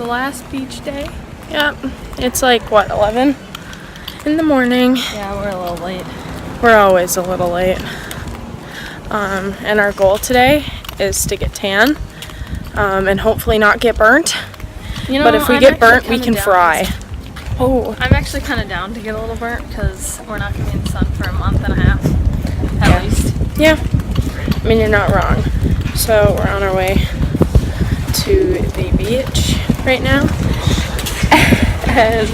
the last beach day. Yep. It's like, what, 11 in the morning? Yeah, we're a little late. We're always a little late. And our goal today is to get tan and hopefully not get burnt. You know, but if we get burnt, we can fry. Oh. I'm actually kind of down to get a little burnt because we're not going to be in the sun for a month and a half, at least. Yeah. I mean, you're not wrong. So we're on our way to the beach right now. And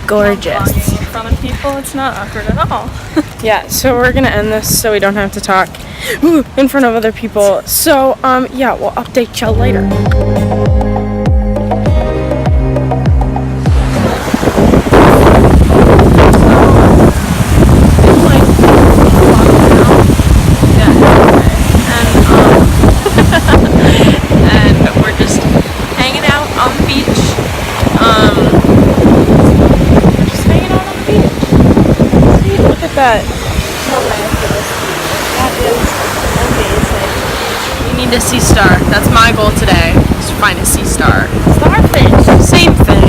gorgeous. Vlogging in front of people, it's not awkward at all. Yeah, so we're gonna end this so we don't have to talk in front of other people. So yeah, we'll update y'all later. And we're just hanging out on the beach. Look at that. That is amazing. We need a sea star. That's my goal today, is to find a sea star. Starfish. Same thing.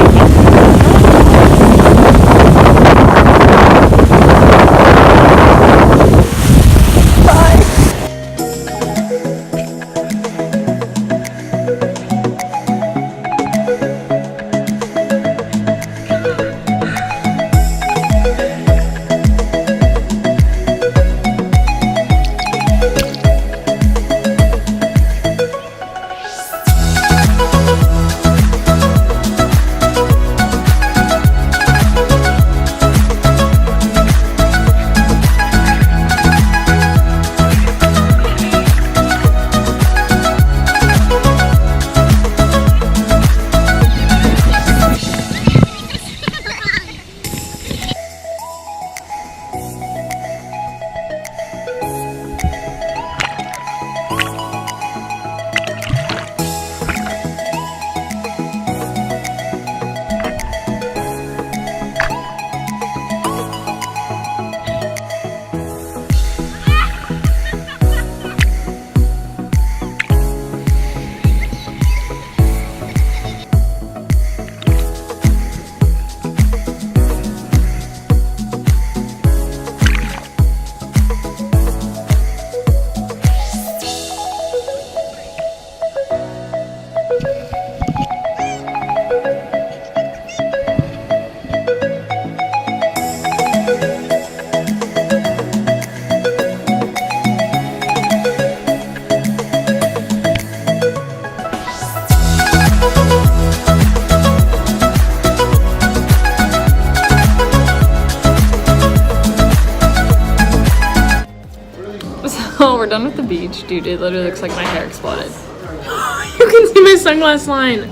So we're done with the beach. Dude, it literally looks like my hair exploded. You can see my sunglass line.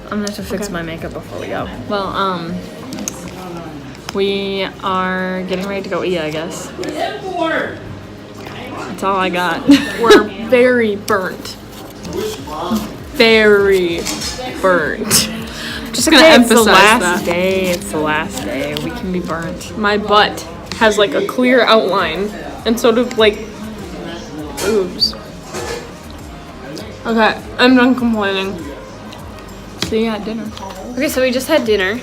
I'm gonna have to fix my makeup before we go. Well, we are getting ready to go eat, I guess. That's all I got. We're very burnt. Very burnt. Just gonna emphasize it's the last that. day. It's the last day. We can be burnt. My butt has like a clear outline and sort of like boobs. Okay, I'm done complaining. See you at dinner. Okay, so we just had dinner.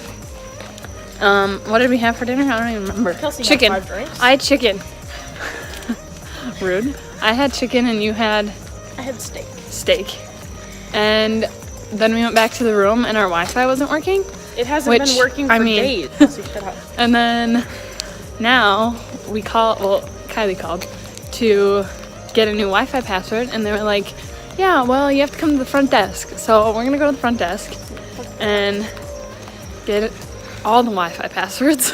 What did we have for dinner? I don't even remember. Kelsey Chicken. had 5 drinks. I had chicken. Rude. I had chicken and you had I had steak. steak. And then we went back to the room and our Wi-Fi wasn't working. It hasn't been working for days. So shut up. And then now we Kylie called to get a new Wi-Fi password and they were like, yeah, well, you have to come to the front desk. So we're gonna go to the front desk and get all the Wi-Fi passwords.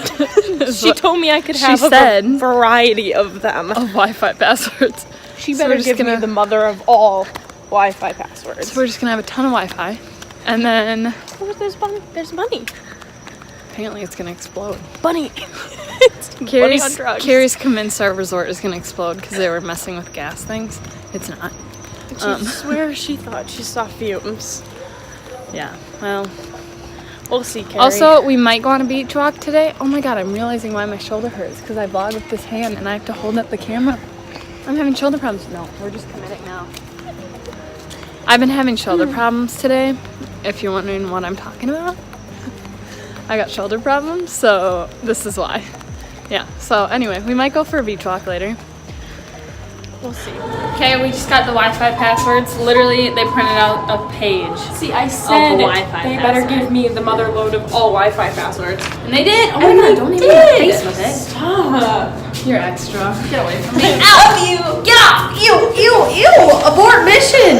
She told me I could have said a variety of them. of Wi-Fi passwords. She better give me the mother of all Wi-Fi passwords. So we're just gonna have a ton of Wi-Fi, and then There's money. apparently it's gonna explode. Bunny. It's money on drugs. Carrie's convinced our resort is gonna explode because they were messing with gas things. It's not. She swears she thought she saw fumes. Yeah. Well. We'll see, Carrie. Also, we might go on a beach walk today. Oh my god, I'm realizing why my shoulder hurts because I vlog with this hand and I have to hold up the camera. I'm having shoulder problems. No, we're just committing now. I've been having shoulder problems today, if you're wondering what I'm talking about. I got shoulder problems, so this is why. Yeah, so anyway, we might go for a beach walk later. We'll see. Okay, we just got the Wi-Fi passwords. Literally, they printed out a page. See, I said the Wi-Fi they password. better give me the mother load of all Wi-Fi passwords. And they did! Oh And my they god, don't even did. face with it. Stop. You're extra. Get away from me. Ow! You! Get off! Ew! Ew! Ew! Abort mission!